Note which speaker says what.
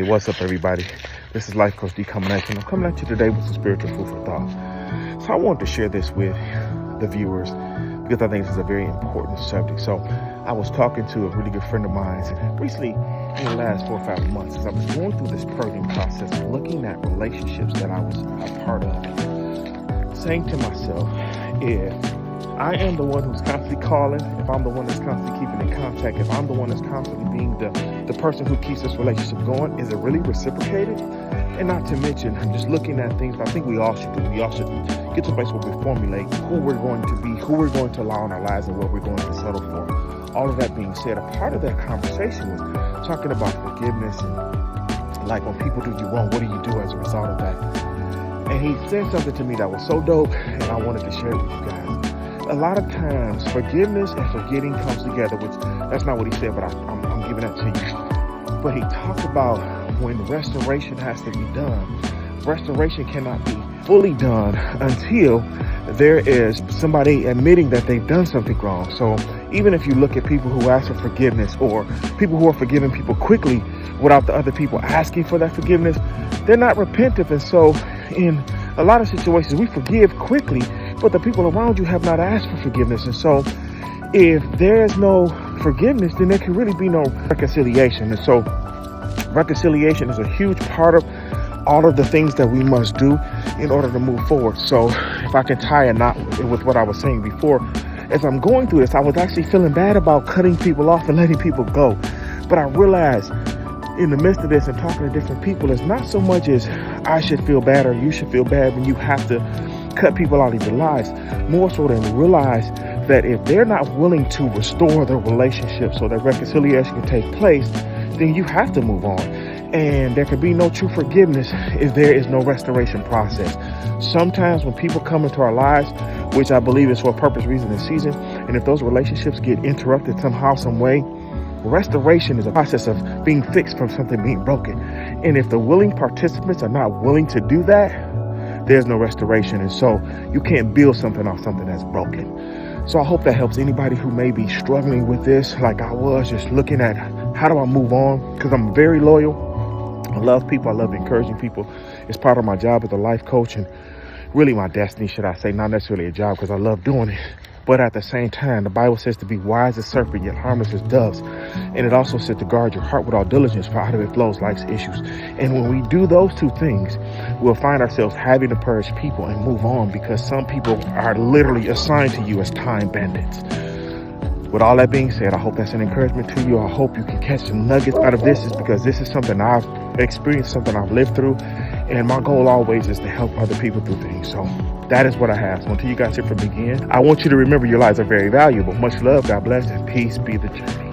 Speaker 1: What's up, everybody? This is Life Coach D coming at you. I'm coming at you today with some spiritual food for thought. So I wanted to share this with the viewers because I think this is a very important subject. So I was talking to a really good friend of mine recently in the last 4 or 5 months as I was going through this purging process, looking at relationships that I was a part of, saying to myself, if I am the one who's constantly calling, if I'm the one that's constantly keeping in contact, if I'm the one that's constantly being the person who keeps this relationship going, is it really reciprocated? And not to mention, I'm just looking at things I think we all should do. We all should get to a place where we formulate who we're going to be, who we're going to allow in our lives, and what we're going to settle for. All of that being said, a part of that conversation was talking about forgiveness and like when people do you wrong, what do you do as a result of that? And he said something to me that was so dope, and I wanted to share it with you guys. A lot of times, forgiveness and forgetting comes together, which that's not what he said, but I'm giving that to you. But he talked about when restoration has to be done. Restoration cannot be fully done until there is somebody admitting that they've done something wrong. So even if you look at people who ask for forgiveness or people who are forgiving people quickly without the other people asking for that forgiveness, they're not repentant. And so in a lot of situations, we forgive quickly, but the people around you have not asked for forgiveness. And so if there's no forgiveness, then there can really be no reconciliation. And so reconciliation is a huge part of all of the things that we must do in order to move forward. So if I can tie a knot with what I was saying before, as I'm going through this, I was actually feeling bad about cutting people off and letting people go. But I realized in the midst of this and talking to different people, it's not so much as I should feel bad or you should feel bad when you have to cut people out of your lives, more so than realize that if they're not willing to restore the relationship so that reconciliation can take place, then you have to move on. And there can be no true forgiveness if there is no restoration process. Sometimes when people come into our lives, which I believe is for a purpose, reason, and season, and if those relationships get interrupted somehow, some way, restoration is a process of being fixed from something being broken. And if the willing participants are not willing to do that, there's no restoration. And so you can't build something off something that's broken. So I hope that helps anybody who may be struggling with this, like I was, just looking at how do I move on? Because I'm very loyal. I love people. I love encouraging people. It's part of my job as a life coach and really my destiny, should I say, not necessarily a job because I love doing it. But at the same time, the Bible says to be wise as serpent, yet harmless as doves. And it also says to guard your heart with all diligence, for out of it flows life's issues. And when we do those two things, we'll find ourselves having to purge people and move on, because some people are literally assigned to you as time bandits. With all that being said, I hope that's an encouragement to you. I hope you can catch some nuggets out of this, because this is something I've experienced, something I've lived through. And my goal always is to help other people through things. So that is what I have. So until you guys hear from me again, I want you to remember your lives are very valuable. Much love, God bless, and peace be the judge.